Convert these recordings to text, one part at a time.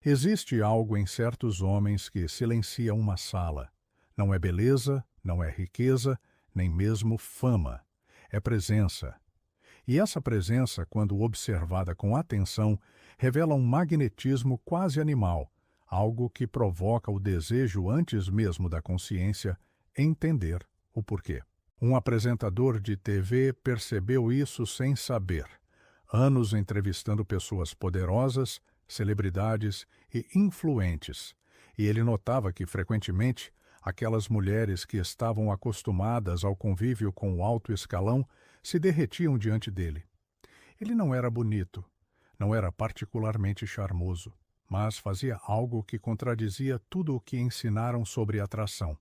Existe algo em certos homens que silencia uma sala. Não é beleza, não é riqueza, nem mesmo fama. É presença. E essa presença, quando observada com atenção, revela um magnetismo quase animal, algo que provoca o desejo antes mesmo da consciência entender o porquê. Um apresentador de TV percebeu isso sem saber. Anos entrevistando pessoas poderosas, celebridades e influentes. E ele notava que, frequentemente, aquelas mulheres que estavam acostumadas ao convívio com o alto escalão se derretiam diante dele. Ele não era bonito, não era particularmente charmoso, mas fazia algo que contradizia tudo o que ensinaram sobre atração.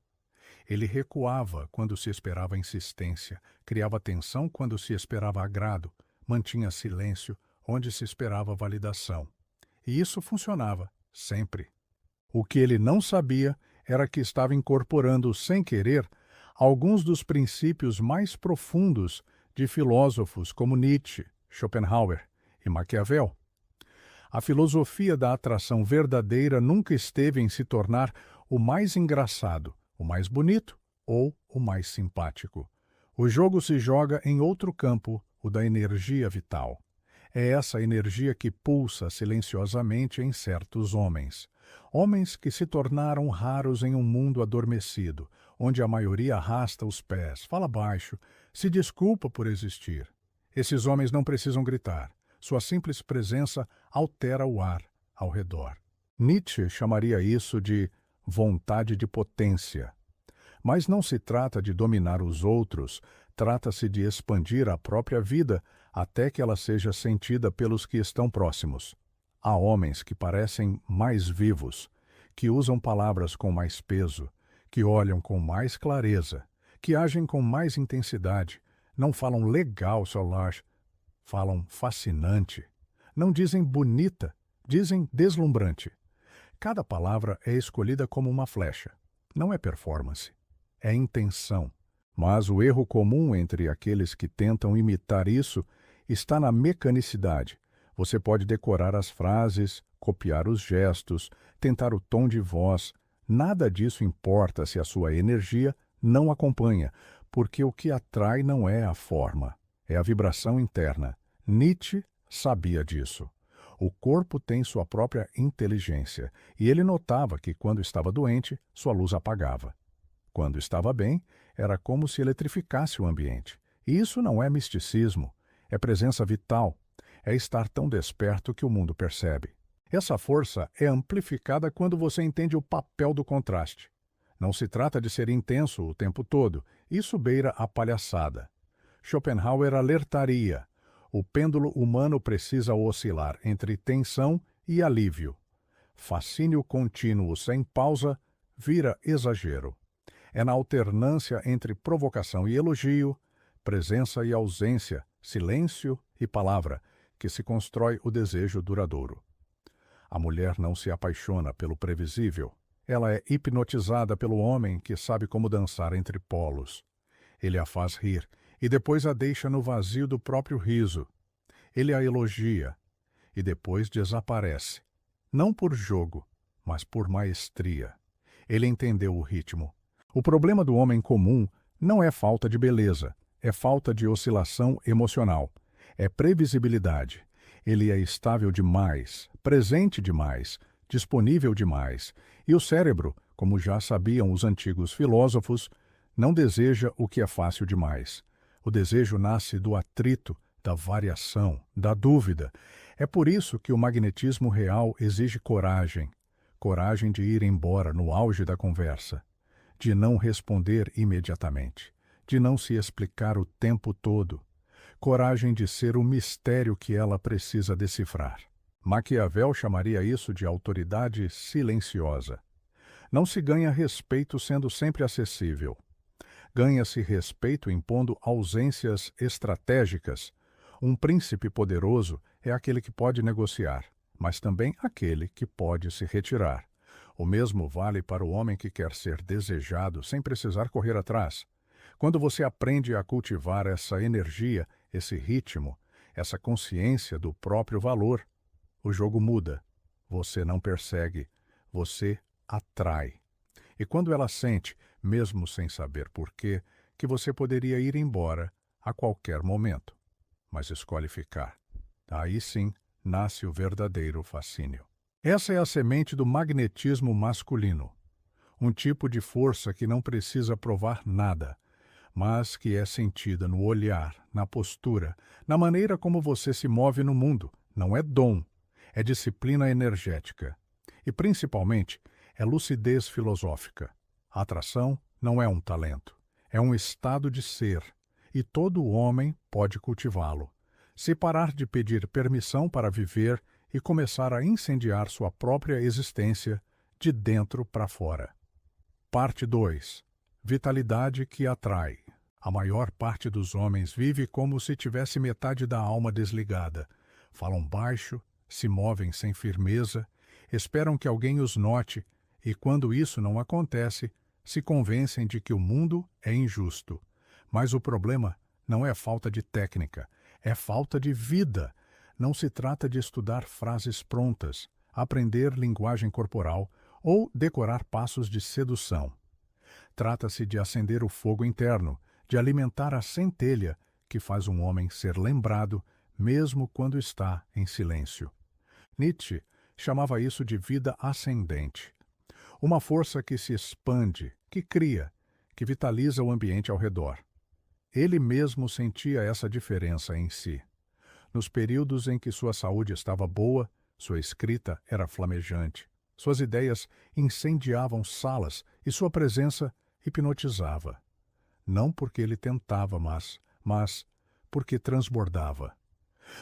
Ele recuava quando se esperava insistência, criava tensão quando se esperava agrado, mantinha silêncio onde se esperava validação. E isso funcionava, sempre. O que ele não sabia era que estava incorporando, sem querer, alguns dos princípios mais profundos de filósofos como Nietzsche, Schopenhauer e Maquiavel. A filosofia da atração verdadeira nunca esteve em se tornar o mais engraçado, o mais bonito ou o mais simpático. O jogo se joga em outro campo, o da energia vital. É essa energia que pulsa silenciosamente em certos homens. Homens que se tornaram raros em um mundo adormecido, onde a maioria arrasta os pés, fala baixo, se desculpa por existir. Esses homens não precisam gritar. Sua simples presença altera o ar ao redor. Nietzsche chamaria isso de vontade de potência. Mas não se trata de dominar os outros, trata-se de expandir a própria vida até que ela seja sentida pelos que estão próximos. Há homens que parecem mais vivos, que usam palavras com mais peso, que olham com mais clareza, que agem com mais intensidade, não falam legal, Solange, falam fascinante. Não dizem bonita, dizem deslumbrante. Cada palavra é escolhida como uma flecha. Não é performance, é intenção. Mas o erro comum entre aqueles que tentam imitar isso está na mecanicidade. Você pode decorar as frases, copiar os gestos, tentar o tom de voz. Nada disso importa se a sua energia não acompanha, porque o que atrai não é a forma, é a vibração interna. Nietzsche sabia disso. O corpo tem sua própria inteligência, e ele notava que, quando estava doente, sua luz apagava. Quando estava bem, era como se eletrificasse o ambiente. E isso não é misticismo, é presença vital, é estar tão desperto que o mundo percebe. Essa força é amplificada quando você entende o papel do contraste. Não se trata de ser intenso o tempo todo, isso beira a palhaçada. Schopenhauer alertaria: o pêndulo humano precisa oscilar entre tensão e alívio. Fascínio contínuo sem pausa vira exagero. É na alternância entre provocação e elogio, presença e ausência, silêncio e palavra, que se constrói o desejo duradouro. A mulher não se apaixona pelo previsível. Ela é hipnotizada pelo homem que sabe como dançar entre polos. Ele a faz rir e depois a deixa no vazio do próprio riso. Ele a elogia e depois desaparece. Não por jogo, mas por maestria. Ele entendeu o ritmo. O problema do homem comum não é falta de beleza, é falta de oscilação emocional. É previsibilidade. Ele é estável demais, presente demais, disponível demais. E o cérebro, como já sabiam os antigos filósofos, não deseja o que é fácil demais. O desejo nasce do atrito, da variação, da dúvida. É por isso que o magnetismo real exige coragem. Coragem de ir embora no auge da conversa, de não responder imediatamente, de não se explicar o tempo todo. Coragem de ser o mistério que ela precisa decifrar. Maquiavel chamaria isso de autoridade silenciosa. Não se ganha respeito sendo sempre acessível. Ganha-se respeito impondo ausências estratégicas. Um príncipe poderoso é aquele que pode negociar, mas também aquele que pode se retirar. O mesmo vale para o homem que quer ser desejado sem precisar correr atrás. Quando você aprende a cultivar essa energia, esse ritmo, essa consciência do próprio valor, o jogo muda. Você não persegue, você atrai. E quando ela sente, mesmo sem saber porquê, que você poderia ir embora a qualquer momento, mas escolhe ficar, aí sim nasce o verdadeiro fascínio. Essa é a semente do magnetismo masculino, um tipo de força que não precisa provar nada, mas que é sentida no olhar, na postura, na maneira como você se move no mundo. Não é dom, é disciplina energética. E, principalmente, é lucidez filosófica. A atração não é um talento, é um estado de ser, e todo homem pode cultivá-lo. Se parar de pedir permissão para viver e começar a incendiar sua própria existência de dentro para fora. Parte 2. Vitalidade que atrai. A maior parte dos homens vive como se tivesse metade da alma desligada. Falam baixo, se movem sem firmeza, esperam que alguém os note e, quando isso não acontece, se convencem de que o mundo é injusto. Mas o problema não é falta de técnica, é falta de vida. Não se trata de estudar frases prontas, aprender linguagem corporal ou decorar passos de sedução. Trata-se de acender o fogo interno, de alimentar a centelha que faz um homem ser lembrado mesmo quando está em silêncio. Nietzsche chamava isso de vida ascendente. Uma força que se expande, que cria, que vitaliza o ambiente ao redor. Ele mesmo sentia essa diferença em si. Nos períodos em que sua saúde estava boa, sua escrita era flamejante. Suas ideias incendiavam salas e sua presença hipnotizava. Não porque ele tentava, mas porque transbordava.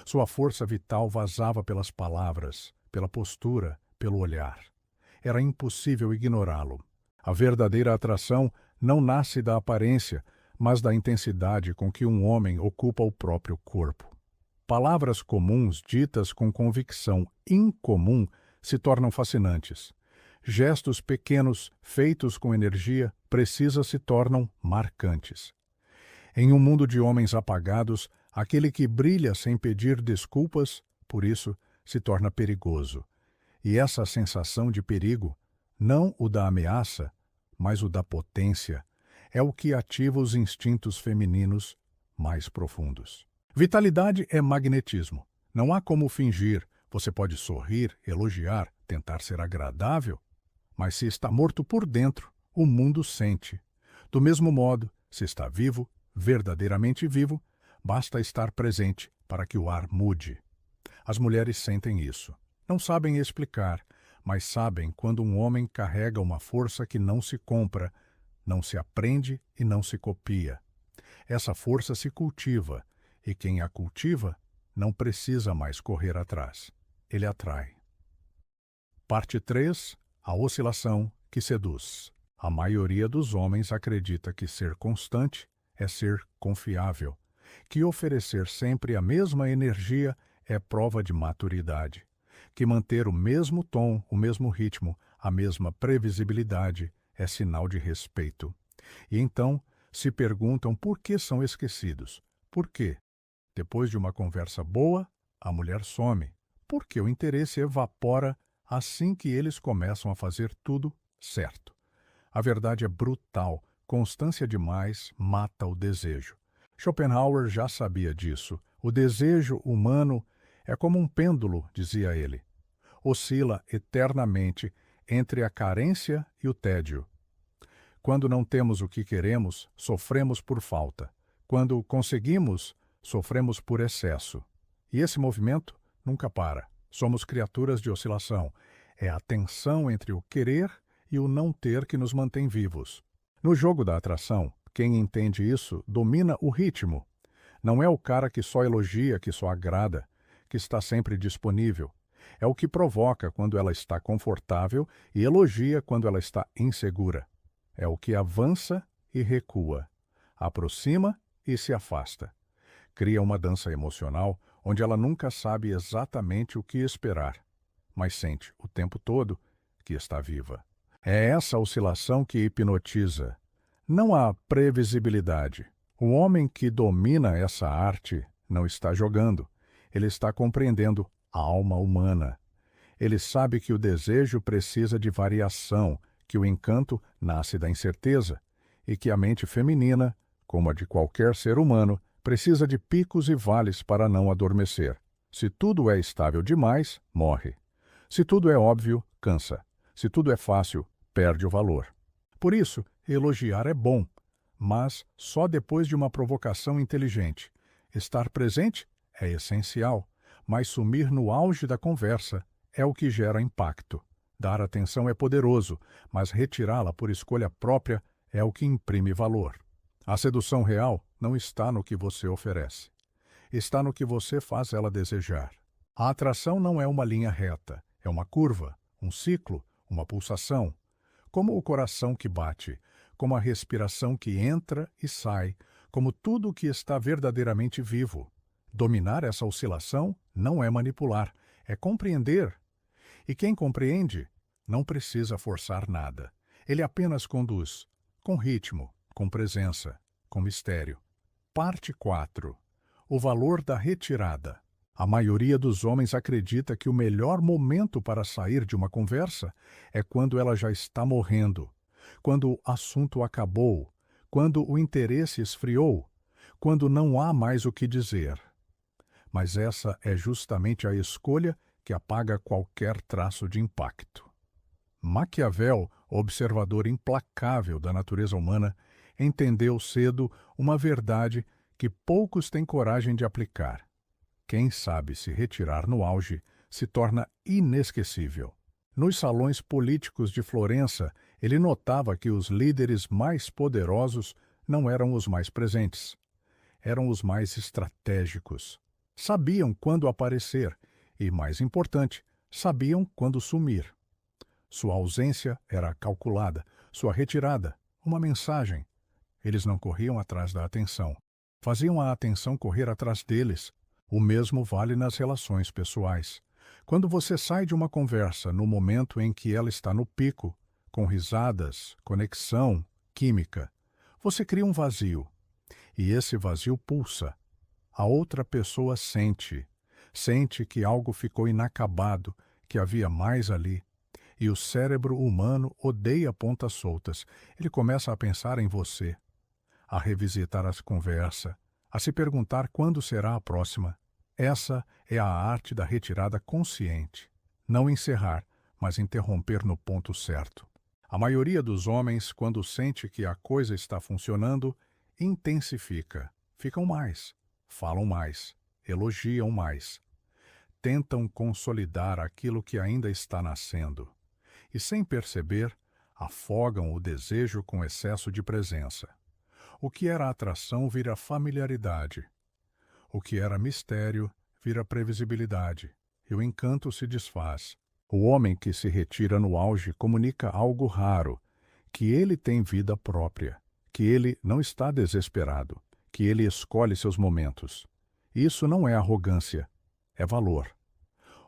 Sua força vital vazava pelas palavras, pela postura, pelo olhar. Era impossível ignorá-lo. A verdadeira atração não nasce da aparência, mas da intensidade com que um homem ocupa o próprio corpo. Palavras comuns ditas com convicção incomum se tornam fascinantes. Gestos pequenos, feitos com energia precisa se tornam marcantes. Em um mundo de homens apagados, aquele que brilha sem pedir desculpas, por isso, se torna perigoso. E essa sensação de perigo, não o da ameaça, mas o da potência, é o que ativa os instintos femininos mais profundos. Vitalidade é magnetismo. Não há como fingir. Você pode sorrir, elogiar, tentar ser agradável, mas se está morto por dentro, o mundo sente. Do mesmo modo, se está vivo, verdadeiramente vivo, basta estar presente para que o ar mude. As mulheres sentem isso. Não sabem explicar, mas sabem quando um homem carrega uma força que não se compra, não se aprende e não se copia. Essa força se cultiva, e quem a cultiva não precisa mais correr atrás. Ele atrai. Parte 3. A oscilação que seduz. A maioria dos homens acredita que ser constante é ser confiável, que oferecer sempre a mesma energia é prova de maturidade, que manter o mesmo tom, o mesmo ritmo, a mesma previsibilidade é sinal de respeito. E então se perguntam por que são esquecidos. Por quê? Depois de uma conversa boa, a mulher some, porque o interesse evapora assim que eles começam a fazer tudo certo. A verdade é brutal, constância demais mata o desejo. Schopenhauer já sabia disso. O desejo humano é como um pêndulo, dizia ele. Oscila eternamente entre a carência e o tédio. Quando não temos o que queremos, sofremos por falta. Quando conseguimos, sofremos por excesso. E esse movimento nunca para. Somos criaturas de oscilação. É a tensão entre o querer e o não ter que nos mantém vivos. No jogo da atração, quem entende isso domina o ritmo. Não é o cara que só elogia, que só agrada, que está sempre disponível. É o que provoca quando ela está confortável e elogia quando ela está insegura. É o que avança e recua, aproxima e se afasta. Cria uma dança emocional onde ela nunca sabe exatamente o que esperar, mas sente o tempo todo que está viva. É essa oscilação que hipnotiza. Não há previsibilidade. O homem que domina essa arte não está jogando. Ele está compreendendo a alma humana. Ele sabe que o desejo precisa de variação, que o encanto nasce da incerteza e que a mente feminina, como a de qualquer ser humano, precisa de picos e vales para não adormecer. Se tudo é estável demais, morre. Se tudo é óbvio, cansa. Se tudo é fácil, perde o valor. Por isso, elogiar é bom, mas só depois de uma provocação inteligente. Estar presente é essencial, mas sumir no auge da conversa é o que gera impacto. Dar atenção é poderoso, mas retirá-la por escolha própria é o que imprime valor. A sedução real não está no que você oferece. Está no que você faz ela desejar. A atração não é uma linha reta, é uma curva, um ciclo, uma pulsação. Como o coração que bate, como a respiração que entra e sai, como tudo o que está verdadeiramente vivo. Dominar essa oscilação não é manipular, é compreender. E quem compreende não precisa forçar nada. Ele apenas conduz, com ritmo, com presença, com mistério. Parte 4. O valor da retirada. A maioria dos homens acredita que o melhor momento para sair de uma conversa é quando ela já está morrendo, quando o assunto acabou, quando o interesse esfriou, quando não há mais o que dizer. Mas essa é justamente a escolha que apaga qualquer traço de impacto. Maquiavel, observador implacável da natureza humana, entendeu cedo uma verdade que poucos têm coragem de aplicar. Quem sabe se retirar no auge se torna inesquecível. Nos salões políticos de Florença, ele notava que os líderes mais poderosos não eram os mais presentes. Eram os mais estratégicos. Sabiam quando aparecer e, mais importante, sabiam quando sumir. Sua ausência era calculada, sua retirada, uma mensagem. Eles não corriam atrás da atenção. Faziam a atenção correr atrás deles. O mesmo vale nas relações pessoais. Quando você sai de uma conversa no momento em que ela está no pico, com risadas, conexão, química, você cria um vazio. E esse vazio pulsa. A outra pessoa sente que algo ficou inacabado, que havia mais ali. E o cérebro humano odeia pontas soltas. Ele começa a pensar em você, a revisitar a conversa, a se perguntar quando será a próxima. Essa é a arte da retirada consciente. Não encerrar, mas interromper no ponto certo. A maioria dos homens, quando sente que a coisa está funcionando, intensifica. Ficam mais, falam mais, elogiam mais. Tentam consolidar aquilo que ainda está nascendo. E, sem perceber, afogam o desejo com excesso de presença. O que era atração vira familiaridade. O que era mistério vira previsibilidade. E o encanto se desfaz. O homem que se retira no auge comunica algo raro, que ele tem vida própria, que ele não está desesperado, que ele escolhe seus momentos. Isso não é arrogância, é valor.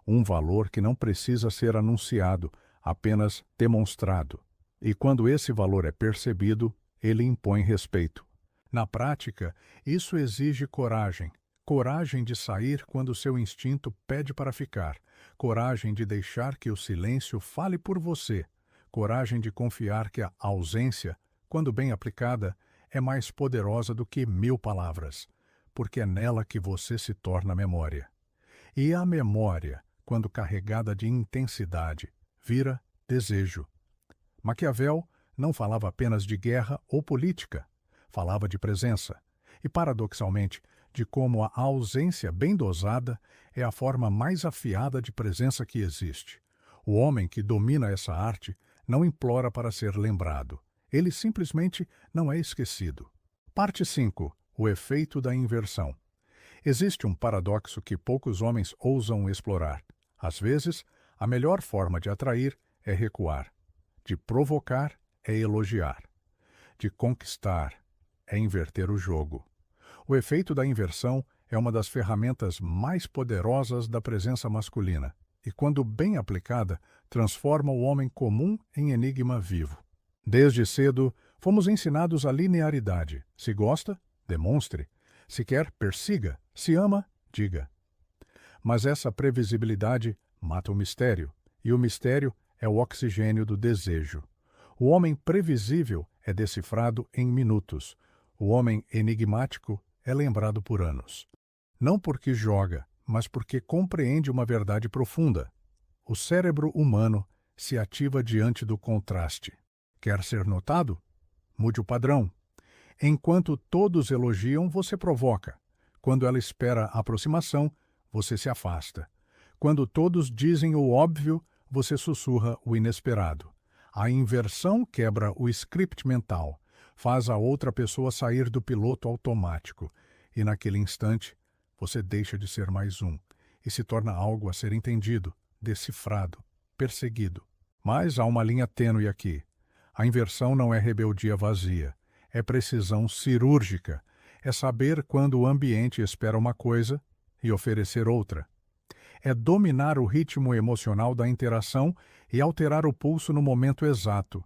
Um valor que não precisa ser anunciado, apenas demonstrado. E quando esse valor é percebido, ele impõe respeito. Na prática, isso exige coragem. Coragem de sair quando seu instinto pede para ficar. Coragem de deixar que o silêncio fale por você. Coragem de confiar que a ausência, quando bem aplicada, é mais poderosa do que 1000 palavras, porque é nela que você se torna memória. E a memória, quando carregada de intensidade, vira desejo. Maquiavel não falava apenas de guerra ou política, falava de presença e, paradoxalmente, de como a ausência bem dosada é a forma mais afiada de presença que existe. O homem que domina essa arte não implora para ser lembrado. Ele simplesmente não é esquecido. Parte 5. O efeito da inversão. Existe um paradoxo que poucos homens ousam explorar. Às vezes, a melhor forma de atrair é recuar. De provocar é elogiar. De conquistar é inverter o jogo. O efeito da inversão é uma das ferramentas mais poderosas da presença masculina e, quando bem aplicada, transforma o homem comum em enigma vivo. Desde cedo, fomos ensinados a linearidade. Se gosta, demonstre. Se quer, persiga. Se ama, diga. Mas essa previsibilidade mata o mistério. e o mistério é o oxigênio do desejo. O homem previsível é decifrado em minutos. O homem enigmático é lembrado por anos. Não porque joga, mas porque compreende uma verdade profunda. O cérebro humano se ativa diante do contraste. Quer ser notado? Mude o padrão. Enquanto todos elogiam, você provoca. Quando ela espera a aproximação, você se afasta. Quando todos dizem o óbvio, você sussurra o inesperado. A inversão quebra o script mental, faz a outra pessoa sair do piloto automático, e naquele instante você deixa de ser mais um e se torna algo a ser entendido, decifrado, perseguido. Mas há uma linha tênue aqui. A inversão não é rebeldia vazia, é precisão cirúrgica, é saber quando o ambiente espera uma coisa e oferecer outra. É dominar o ritmo emocional da interação e alterar o pulso no momento exato.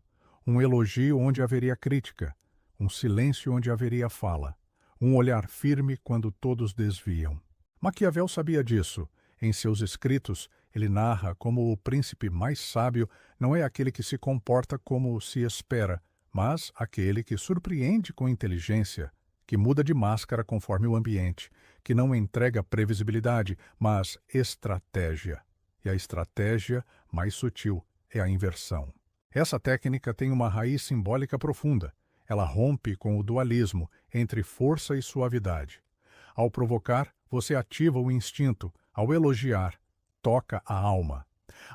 Um elogio onde haveria crítica, um silêncio onde haveria fala, um olhar firme quando todos desviam. Maquiavel sabia disso. Em seus escritos, ele narra como o príncipe mais sábio não é aquele que se comporta como se espera, mas aquele que surpreende com inteligência, que muda de máscara conforme o ambiente, que não entrega previsibilidade, mas estratégia. E a estratégia mais sutil é a inversão. Essa técnica tem uma raiz simbólica profunda. Ela rompe com o dualismo entre força e suavidade. Ao provocar, você ativa o instinto. Ao elogiar, toca a alma.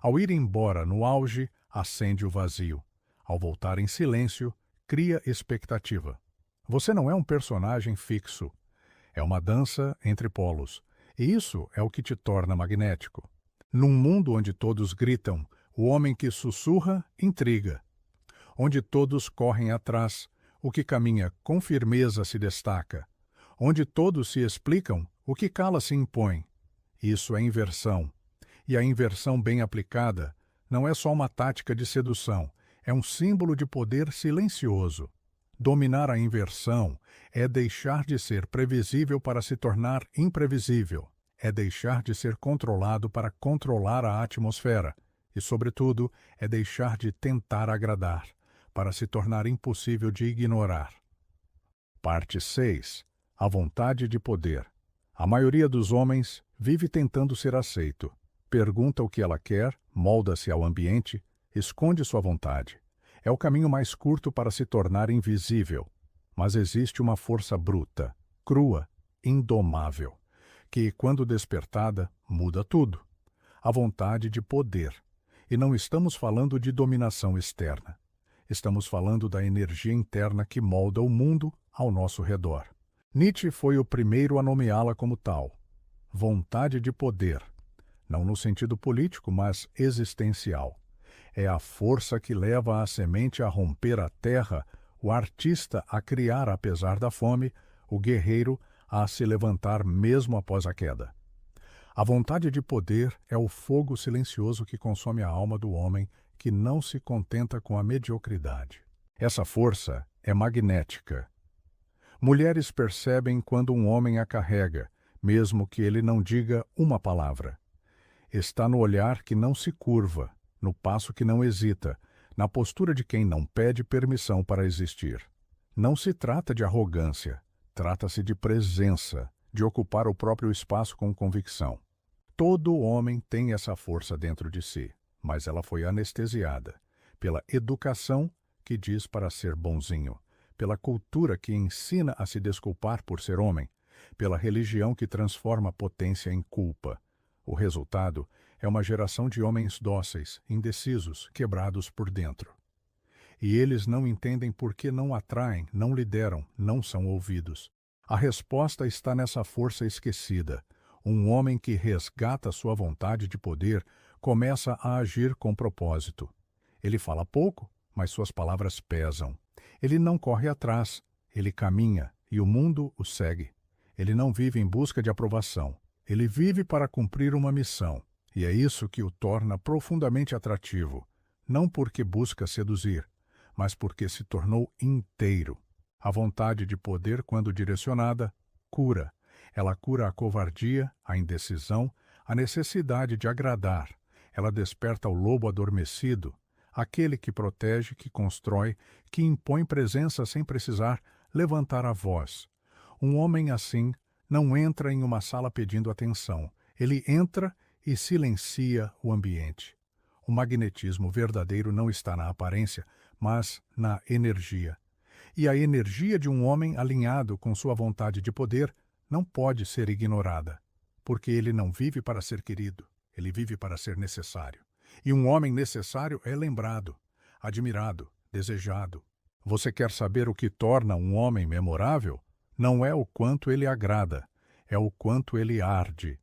Ao ir embora no auge, acende o vazio. Ao voltar em silêncio, cria expectativa. Você não é um personagem fixo. É uma dança entre polos. E isso é o que te torna magnético. Num mundo onde todos gritam, o homem que sussurra intriga. Onde todos correm atrás, o que caminha com firmeza se destaca. Onde todos se explicam, o que cala se impõe. Isso é inversão. E a inversão bem aplicada não é só uma tática de sedução, é um símbolo de poder silencioso. Dominar a inversão é deixar de ser previsível para se tornar imprevisível. É deixar de ser controlado para controlar a atmosfera. E, sobretudo, é deixar de tentar agradar, para se tornar impossível de ignorar. Parte 6. A vontade de poder. A maioria dos homens vive tentando ser aceito. Pergunta o que ela quer, molda-se ao ambiente, esconde sua vontade. É o caminho mais curto para se tornar invisível. Mas existe uma força bruta, crua, indomável, que, quando despertada, muda tudo. A vontade de poder. E não estamos falando de dominação externa. Estamos falando da energia interna que molda o mundo ao nosso redor. Nietzsche foi o primeiro a nomeá-la como tal. Vontade de poder. Não no sentido político, mas existencial. É a força que leva a semente a romper a terra, o artista a criar apesar da fome, o guerreiro a se levantar mesmo após a queda. A vontade de poder é o fogo silencioso que consome a alma do homem que não se contenta com a mediocridade. Essa força é magnética. Mulheres percebem quando um homem a carrega, mesmo que ele não diga uma palavra. Está no olhar que não se curva, no passo que não hesita, na postura de quem não pede permissão para existir. Não se trata de arrogância, trata-se de presença, de ocupar o próprio espaço com convicção. Todo homem tem essa força dentro de si, mas ela foi anestesiada pela educação que diz para ser bonzinho, pela cultura que ensina a se desculpar por ser homem, pela religião que transforma a potência em culpa. O resultado é uma geração de homens dóceis, indecisos, quebrados por dentro. E eles não entendem por que não atraem, não lideram, não são ouvidos. A resposta está nessa força esquecida. Um homem que resgata sua vontade de poder começa a agir com propósito. Ele fala pouco, mas suas palavras pesam. Ele não corre atrás, ele caminha e o mundo o segue. Ele não vive em busca de aprovação. Ele vive para cumprir uma missão. E é isso que o torna profundamente atrativo. Não porque busca seduzir, mas porque se tornou inteiro. A vontade de poder, quando direcionada, cura. Ela cura a covardia, a indecisão, a necessidade de agradar. Ela desperta o lobo adormecido, aquele que protege, que constrói, que impõe presença sem precisar levantar a voz. Um homem assim não entra em uma sala pedindo atenção. Ele entra e silencia o ambiente. O magnetismo verdadeiro não está na aparência, mas na energia. E a energia de um homem alinhado com sua vontade de poder não pode ser ignorada, porque ele não vive para ser querido, ele vive para ser necessário. E um homem necessário é lembrado, admirado, desejado. Você quer saber o que torna um homem memorável? Não é o quanto ele agrada, é o quanto ele arde.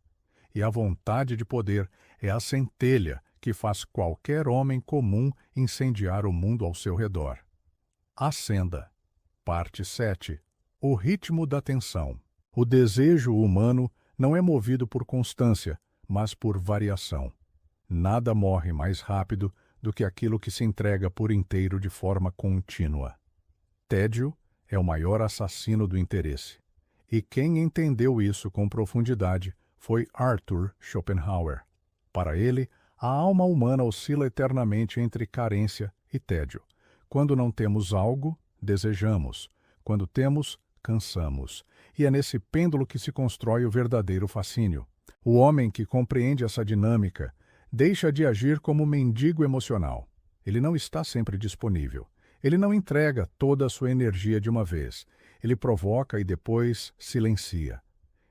E a vontade de poder é a centelha que faz qualquer homem comum incendiar o mundo ao seu redor. Acenda. Parte 7. O ritmo da tensão. O desejo humano não é movido por constância, mas por variação. Nada morre mais rápido do que aquilo que se entrega por inteiro de forma contínua. Tédio é o maior assassino do interesse. E quem entendeu isso com profundidade foi Arthur Schopenhauer. Para ele, a alma humana oscila eternamente entre carência e tédio. Quando não temos algo, desejamos. Quando temos, cansamos. E é nesse pêndulo que se constrói o verdadeiro fascínio. O homem que compreende essa dinâmica deixa de agir como mendigo emocional. Ele não está sempre disponível. Ele não entrega toda a sua energia de uma vez. Ele provoca e depois silencia.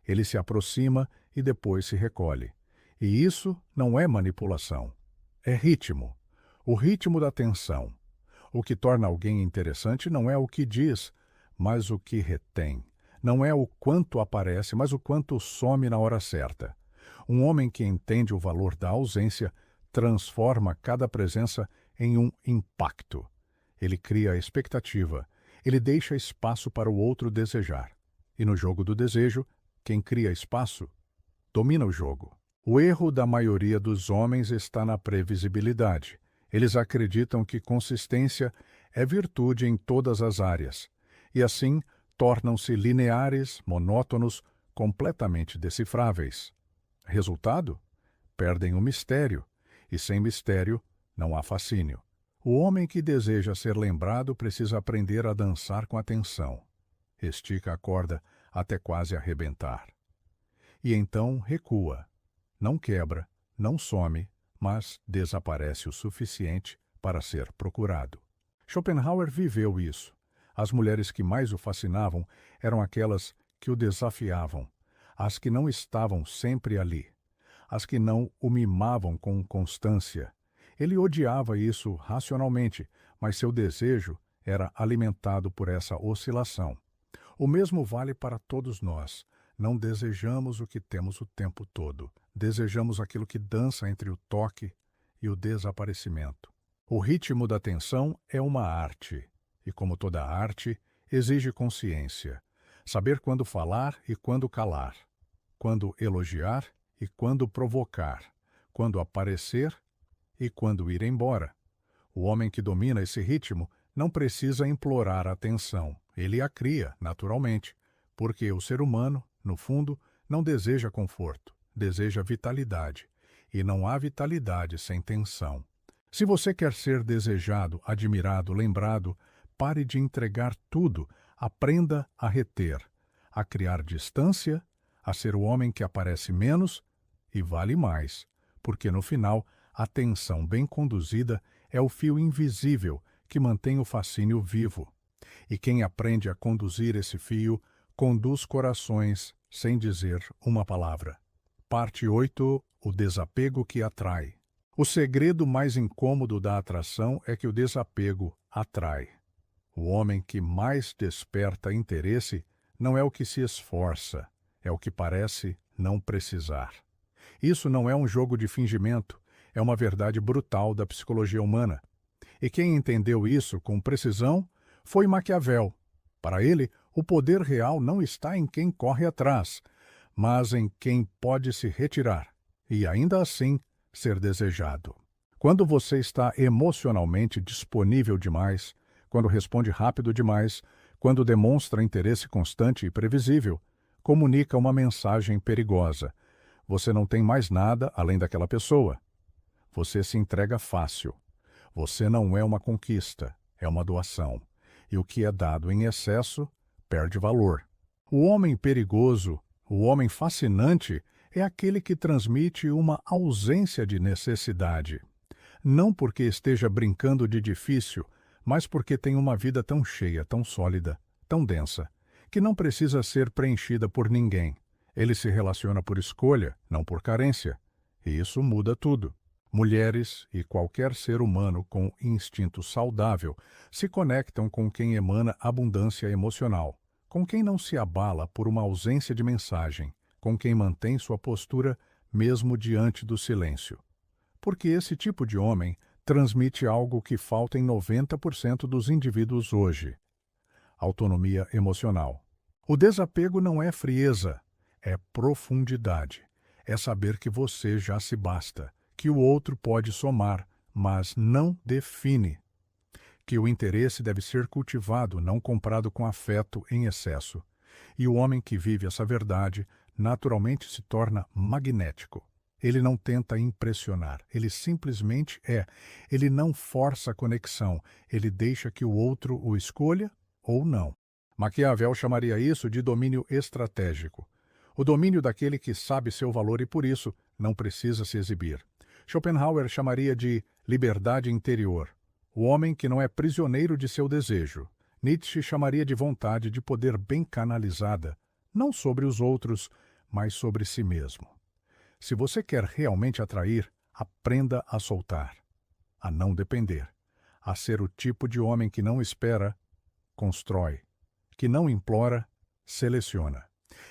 Ele se aproxima e depois se recolhe. E isso não é manipulação. É ritmo. O ritmo da tensão. O que torna alguém interessante não é o que diz, mas o que retém. Não é o quanto aparece, mas o quanto some na hora certa. Um homem que entende o valor da ausência transforma cada presença em um impacto. Ele cria a expectativa. Ele deixa espaço para o outro desejar. E no jogo do desejo, quem cria espaço domina o jogo. O erro da maioria dos homens está na previsibilidade. Eles acreditam que consistência é virtude em todas as áreas. E assim, tornam-se lineares, monótonos, completamente decifráveis. Resultado? Perdem o mistério. E sem mistério, não há fascínio. O homem que deseja ser lembrado precisa aprender a dançar com atenção. Estica a corda até quase arrebentar. E então recua. Não quebra, não some, mas desaparece o suficiente para ser procurado. Schopenhauer viveu isso. As mulheres que mais o fascinavam eram aquelas que o desafiavam, as que não estavam sempre ali, as que não o mimavam com constância. Ele odiava isso racionalmente, mas seu desejo era alimentado por essa oscilação. O mesmo vale para todos nós. Não desejamos o que temos o tempo todo. Desejamos aquilo que dança entre o toque e o desaparecimento. O ritmo da tensão é uma arte, e como toda arte, exige consciência. Saber quando falar e quando calar, quando elogiar e quando provocar, quando aparecer e quando ir embora. O homem que domina esse ritmo não precisa implorar atenção. Ele a cria, naturalmente, porque o ser humano, no fundo, não deseja conforto, deseja vitalidade. E não há vitalidade sem tensão. Se você quer ser desejado, admirado, lembrado, pare de entregar tudo, aprenda a reter, a criar distância, a ser o homem que aparece menos e vale mais, porque no final, a tensão bem conduzida é o fio invisível que mantém o fascínio vivo. E quem aprende a conduzir esse fio, conduz corações sem dizer uma palavra. Parte 8. O desapego que atrai. O segredo mais incômodo da atração é que o desapego atrai. O homem que mais desperta interesse não é o que se esforça, é o que parece não precisar. Isso não é um jogo de fingimento, é uma verdade brutal da psicologia humana. E quem entendeu isso com precisão foi Maquiavel. Para ele, o poder real não está em quem corre atrás, mas em quem pode se retirar e, ainda assim, ser desejado. Quando você está emocionalmente disponível demais, quando responde rápido demais, quando demonstra interesse constante e previsível, comunica uma mensagem perigosa. Você não tem mais nada além daquela pessoa. Você se entrega fácil. Você não é uma conquista, é uma doação. E o que é dado em excesso perde valor. O homem perigoso, o homem fascinante, é aquele que transmite uma ausência de necessidade. Não porque esteja brincando de difícil, mas porque tem uma vida tão cheia, tão sólida, tão densa, que não precisa ser preenchida por ninguém. Ele se relaciona por escolha, não por carência. E isso muda tudo. Mulheres e qualquer ser humano com instinto saudável se conectam com quem emana abundância emocional, com quem não se abala por uma ausência de mensagem, com quem mantém sua postura mesmo diante do silêncio. Porque esse tipo de homem transmite algo que falta em 90% dos indivíduos hoje: autonomia emocional. O desapego não é frieza, é profundidade. É saber que você já se basta, que o outro pode somar, mas não define. Que o interesse deve ser cultivado, não comprado com afeto em excesso. E o homem que vive essa verdade naturalmente se torna magnético. Ele não tenta impressionar, ele simplesmente é. Ele não força a conexão, ele deixa que o outro o escolha ou não. Maquiavel chamaria isso de domínio estratégico. O domínio daquele que sabe seu valor e, por isso, não precisa se exibir. Schopenhauer chamaria de liberdade interior. O homem que não é prisioneiro de seu desejo. Nietzsche chamaria de vontade de poder bem canalizada, não sobre os outros, mas sobre si mesmo. Se você quer realmente atrair, aprenda a soltar, a não depender, a ser o tipo de homem que não espera, constrói, que não implora, seleciona,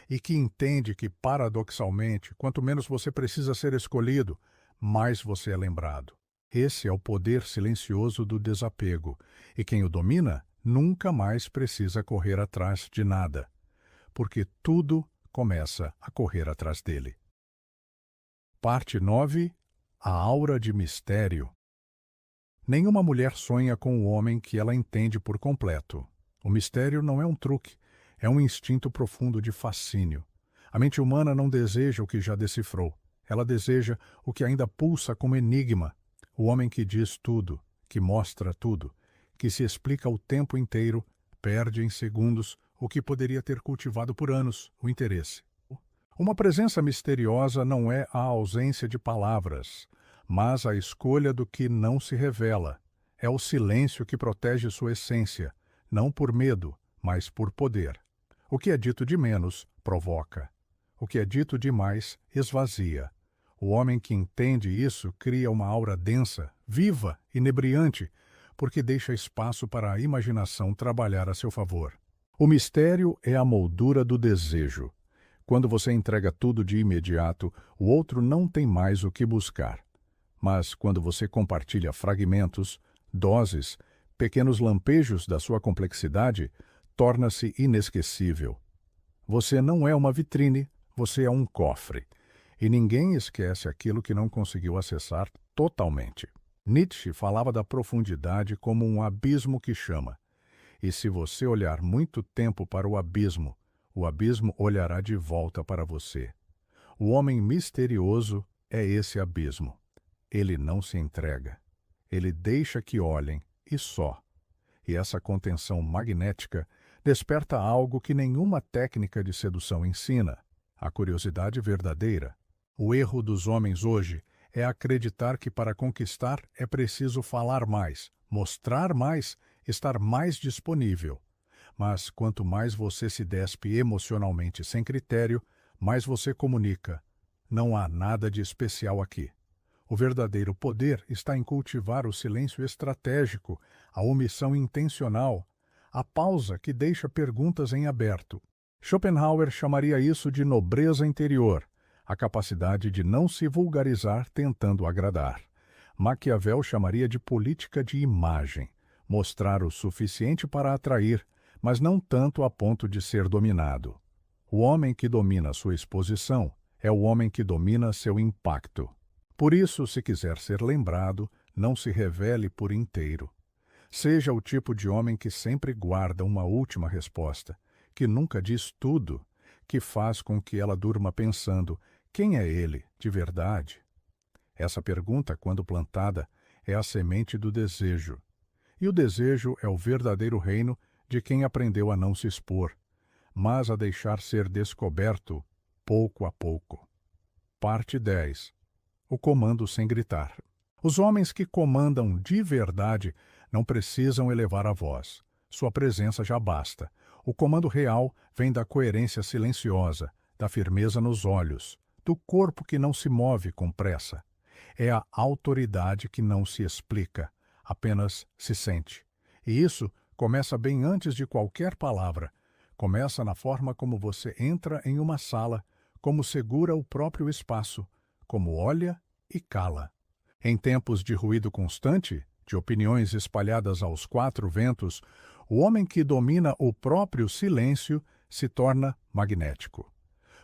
e que entende que, paradoxalmente, quanto menos você precisa ser escolhido, mais você é lembrado. Esse é o poder silencioso do desapego, e quem o domina nunca mais precisa correr atrás de nada, porque tudo começa a correr atrás dele. Parte 9. A aura de mistério. Nenhuma mulher sonha com o homem que ela entende por completo. O mistério não é um truque, é um instinto profundo de fascínio. A mente humana não deseja o que já decifrou. Ela deseja o que ainda pulsa como enigma. O homem que diz tudo, que mostra tudo, que se explica o tempo inteiro, perde em segundos o que poderia ter cultivado por anos, o interesse. Uma presença misteriosa não é a ausência de palavras, mas a escolha do que não se revela. É o silêncio que protege sua essência, não por medo, mas por poder. O que é dito de menos, provoca. O que é dito de mais, esvazia. O homem que entende isso cria uma aura densa, viva, inebriante, porque deixa espaço para a imaginação trabalhar a seu favor. O mistério é a moldura do desejo. Quando você entrega tudo de imediato, o outro não tem mais o que buscar. Mas quando você compartilha fragmentos, doses, pequenos lampejos da sua complexidade, torna-se inesquecível. Você não é uma vitrine, você é um cofre. E ninguém esquece aquilo que não conseguiu acessar totalmente. Nietzsche falava da profundidade como um abismo que chama. E se você olhar muito tempo para o abismo olhará de volta para você. O homem misterioso é esse abismo. Ele não se entrega. Ele deixa que olhem, e só. E essa contenção magnética desperta algo que nenhuma técnica de sedução ensina: a curiosidade verdadeira. O erro dos homens hoje é acreditar que para conquistar é preciso falar mais, mostrar mais, estar mais disponível. Mas quanto mais você se despe emocionalmente sem critério, mais você comunica. Não há nada de especial aqui. O verdadeiro poder está em cultivar o silêncio estratégico, a omissão intencional, a pausa que deixa perguntas em aberto. Schopenhauer chamaria isso de nobreza interior, a capacidade de não se vulgarizar tentando agradar. Maquiavel chamaria de política de imagem, mostrar o suficiente para atrair, mas não tanto a ponto de ser dominado. O homem que domina sua exposição é o homem que domina seu impacto. Por isso, se quiser ser lembrado, não se revele por inteiro. Seja o tipo de homem que sempre guarda uma última resposta, que nunca diz tudo, que faz com que ela durma pensando: quem é ele, de verdade? Essa pergunta, quando plantada, é a semente do desejo. E o desejo é o verdadeiro reino de quem aprendeu a não se expor, mas a deixar ser descoberto pouco a pouco. Parte 10. O comando sem gritar. Os homens que comandam de verdade não precisam elevar a voz. Sua presença já basta. O comando real vem da coerência silenciosa, da firmeza nos olhos, do corpo que não se move com pressa. É a autoridade que não se explica, apenas se sente. E isso começa bem antes de qualquer palavra. Começa na forma como você entra em uma sala, como segura o próprio espaço, como olha e cala. Em tempos de ruído constante, de opiniões espalhadas aos quatro ventos, o homem que domina o próprio silêncio se torna magnético.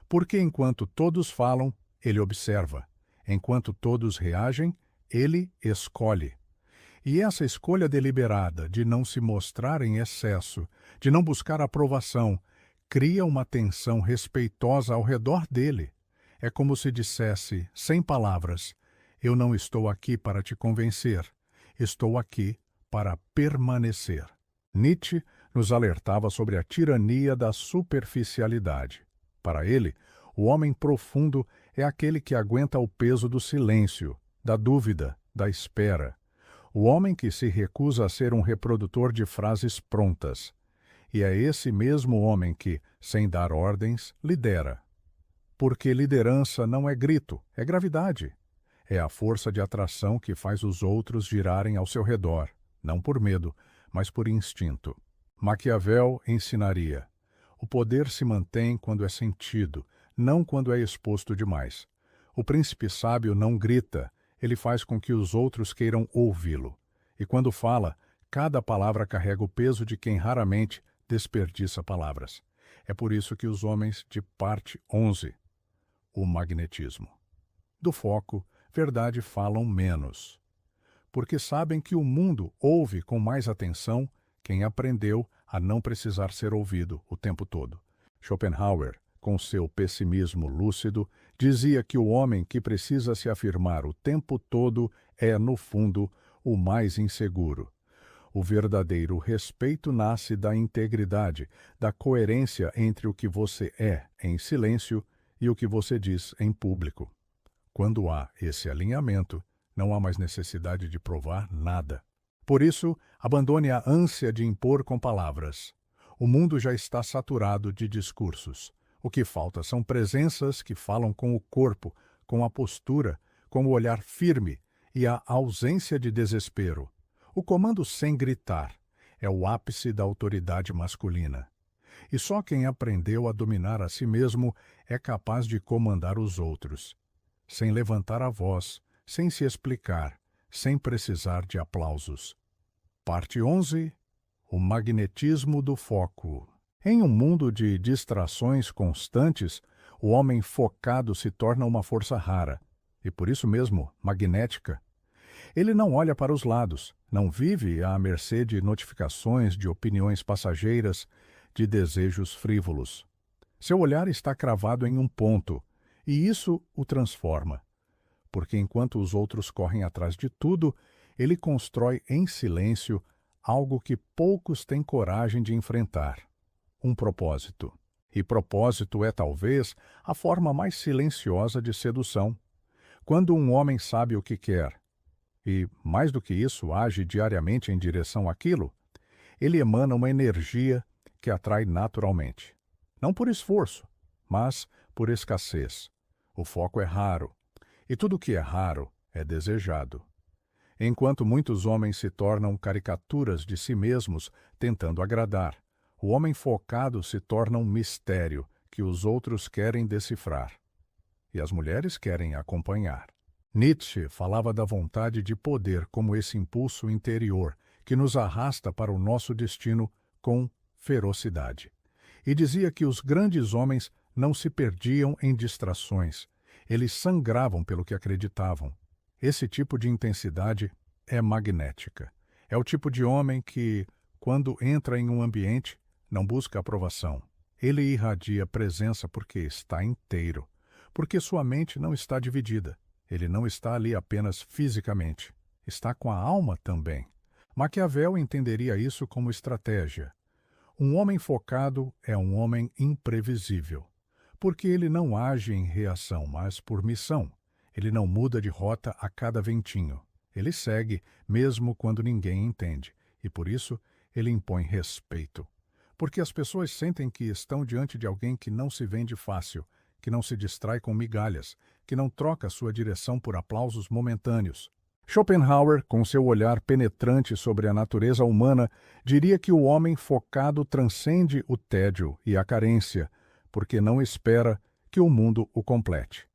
Porque enquanto todos falam, ele observa. Enquanto todos reagem, ele escolhe. E essa escolha deliberada de não se mostrar em excesso, de não buscar aprovação, cria uma tensão respeitosa ao redor dele. É como se dissesse, sem palavras, eu não estou aqui para te convencer, estou aqui para permanecer. Nietzsche nos alertava sobre a tirania da superficialidade. Para ele, o homem profundo é aquele que aguenta o peso do silêncio, da dúvida, da espera. O homem que se recusa a ser um reprodutor de frases prontas. E é esse mesmo homem que, sem dar ordens, lidera. Porque liderança não é grito, é gravidade. É a força de atração que faz os outros girarem ao seu redor, não por medo, mas por instinto. Maquiavel ensinaria: o poder se mantém quando é sentido, não quando é exposto demais. O príncipe sábio não grita, ele faz com que os outros queiram ouvi-lo. E quando fala, cada palavra carrega o peso de quem raramente desperdiça palavras. É por isso que os homens de parte 11, o magnetismo. Do foco, verdade falam menos. Porque sabem que o mundo ouve com mais atenção quem aprendeu a não precisar ser ouvido o tempo todo. Schopenhauer, com seu pessimismo lúcido, dizia que o homem que precisa se afirmar o tempo todo é, no fundo, o mais inseguro. O verdadeiro respeito nasce da integridade, da coerência entre o que você é em silêncio e o que você diz em público. Quando há esse alinhamento, não há mais necessidade de provar nada. Por isso, abandone a ânsia de impor com palavras. O mundo já está saturado de discursos. O que falta são presenças que falam com o corpo, com a postura, com o olhar firme e a ausência de desespero. O comando sem gritar é o ápice da autoridade masculina. E só quem aprendeu a dominar a si mesmo é capaz de comandar os outros, sem levantar a voz, sem se explicar, sem precisar de aplausos. Parte 11. O magnetismo do foco. Em um mundo de distrações constantes, o homem focado se torna uma força rara, e por isso mesmo magnética. Ele não olha para os lados, não vive à mercê de notificações, de opiniões passageiras, de desejos frívolos. Seu olhar está cravado em um ponto, e isso o transforma. Porque enquanto os outros correm atrás de tudo, ele constrói em silêncio algo que poucos têm coragem de enfrentar: um propósito. E propósito é, talvez, a forma mais silenciosa de sedução. Quando um homem sabe o que quer, e, mais do que isso, age diariamente em direção àquilo, ele emana uma energia que atrai naturalmente. Não por esforço, mas por escassez. O foco é raro, e tudo que é raro é desejado. Enquanto muitos homens se tornam caricaturas de si mesmos tentando agradar, o homem focado se torna um mistério que os outros querem decifrar. E as mulheres querem acompanhar. Nietzsche falava da vontade de poder como esse impulso interior que nos arrasta para o nosso destino com ferocidade. E dizia que os grandes homens não se perdiam em distrações, eles sangravam pelo que acreditavam. Esse tipo de intensidade é magnética. É o tipo de homem que, quando entra em um ambiente, não busca aprovação. Ele irradia presença porque está inteiro, porque sua mente não está dividida. Ele não está ali apenas fisicamente, está com a alma também. Maquiavel entenderia isso como estratégia. Um homem focado é um homem imprevisível, porque ele não age em reação, mas por missão. Ele não muda de rota a cada ventinho. Ele segue, mesmo quando ninguém entende, e por isso ele impõe respeito. Porque as pessoas sentem que estão diante de alguém que não se vende fácil, que não se distrai com migalhas, que não troca sua direção por aplausos momentâneos. Schopenhauer, com seu olhar penetrante sobre a natureza humana, diria que o homem focado transcende o tédio e a carência, porque não espera que o mundo o complete.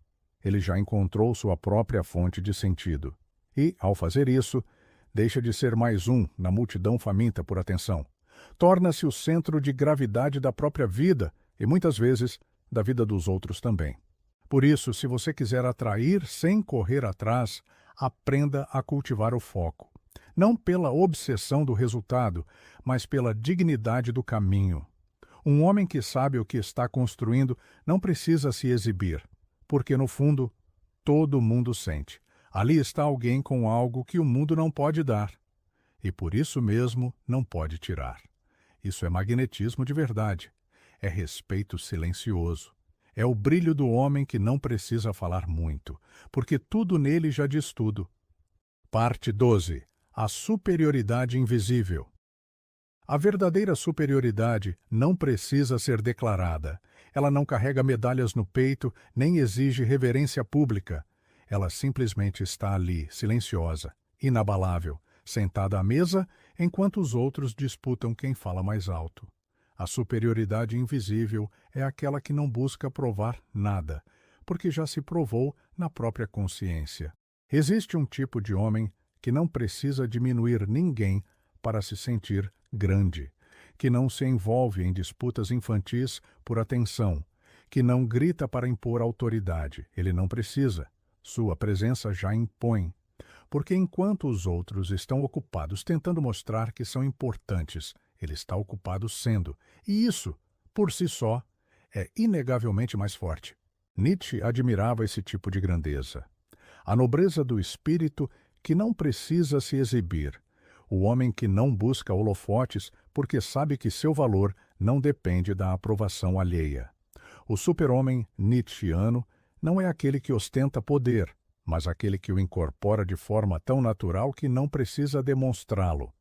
Ele já encontrou sua própria fonte de sentido. E, ao fazer isso, deixa de ser mais um na multidão faminta por atenção. Torna-se o centro de gravidade da própria vida e, muitas vezes, da vida dos outros também. Por isso, se você quiser atrair sem correr atrás, aprenda a cultivar o foco. Não pela obsessão do resultado, mas pela dignidade do caminho. Um homem que sabe o que está construindo não precisa se exibir, porque, no fundo, todo mundo sente. Ali está alguém com algo que o mundo não pode dar, e por isso mesmo não pode tirar. Isso é magnetismo de verdade. É respeito silencioso. É o brilho do homem que não precisa falar muito, porque tudo nele já diz tudo. Parte 12. A superioridade invisível. A verdadeira superioridade não precisa ser declarada. Ela não carrega medalhas no peito, nem exige reverência pública. Ela simplesmente está ali, silenciosa, inabalável, sentada à mesa, enquanto os outros disputam quem fala mais alto. A superioridade invisível é aquela que não busca provar nada, porque já se provou na própria consciência. Existe um tipo de homem que não precisa diminuir ninguém para se sentir grande, que não se envolve em disputas infantis por atenção, que não grita para impor autoridade. Ele não precisa. Sua presença já impõe. Porque enquanto os outros estão ocupados tentando mostrar que são importantes, ele está ocupado sendo. E isso, por si só, é inegavelmente mais forte. Nietzsche admirava esse tipo de grandeza. A nobreza do espírito que não precisa se exibir. O homem que não busca holofotes porque sabe que seu valor não depende da aprovação alheia. O super-homem nietzschiano não é aquele que ostenta poder, mas aquele que o incorpora de forma tão natural que não precisa demonstrá-lo.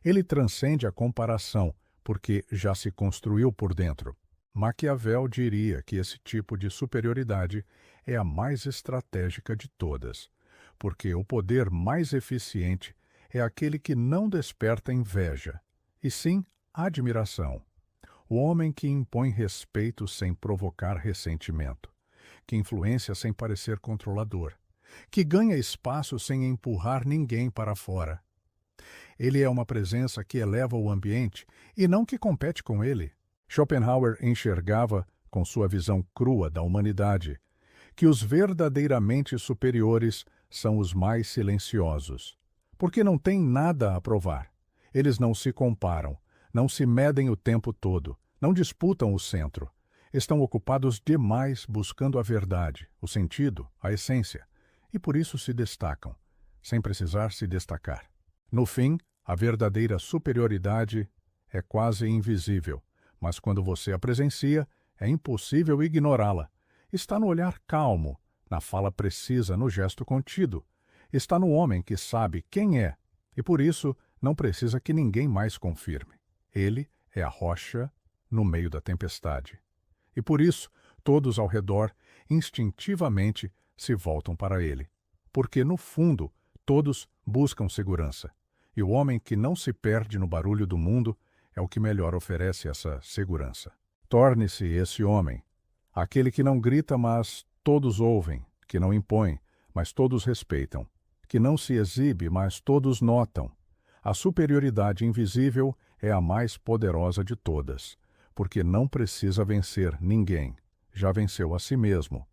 Ele transcende a comparação, porque já se construiu por dentro. Maquiavel diria que esse tipo de superioridade é a mais estratégica de todas, porque o poder mais eficiente é aquele que não desperta inveja, e sim admiração. O homem que impõe respeito sem provocar ressentimento, que influencia sem parecer controlador, que ganha espaço sem empurrar ninguém para fora. Ele é uma presença que eleva o ambiente e não que compete com ele. Schopenhauer enxergava, com sua visão crua da humanidade, que os verdadeiramente superiores são os mais silenciosos, porque não têm nada a provar. Eles não se comparam, não se medem o tempo todo, não disputam o centro. Estão ocupados demais buscando a verdade, o sentido, a essência, e por isso se destacam, sem precisar se destacar. No fim, a verdadeira superioridade é quase invisível, mas quando você a presencia, é impossível ignorá-la. Está no olhar calmo, na fala precisa, no gesto contido. Está no homem que sabe quem é, e por isso não precisa que ninguém mais confirme. Ele é a rocha no meio da tempestade. E por isso, todos ao redor, instintivamente, se voltam para ele. Porque, no fundo, todos buscam segurança. E o homem que não se perde no barulho do mundo é o que melhor oferece essa segurança. Torne-se esse homem, aquele que não grita, mas todos ouvem, que não impõe, mas todos respeitam, que não se exibe, mas todos notam. A superioridade invisível é a mais poderosa de todas, porque não precisa vencer ninguém. Já venceu a si mesmo,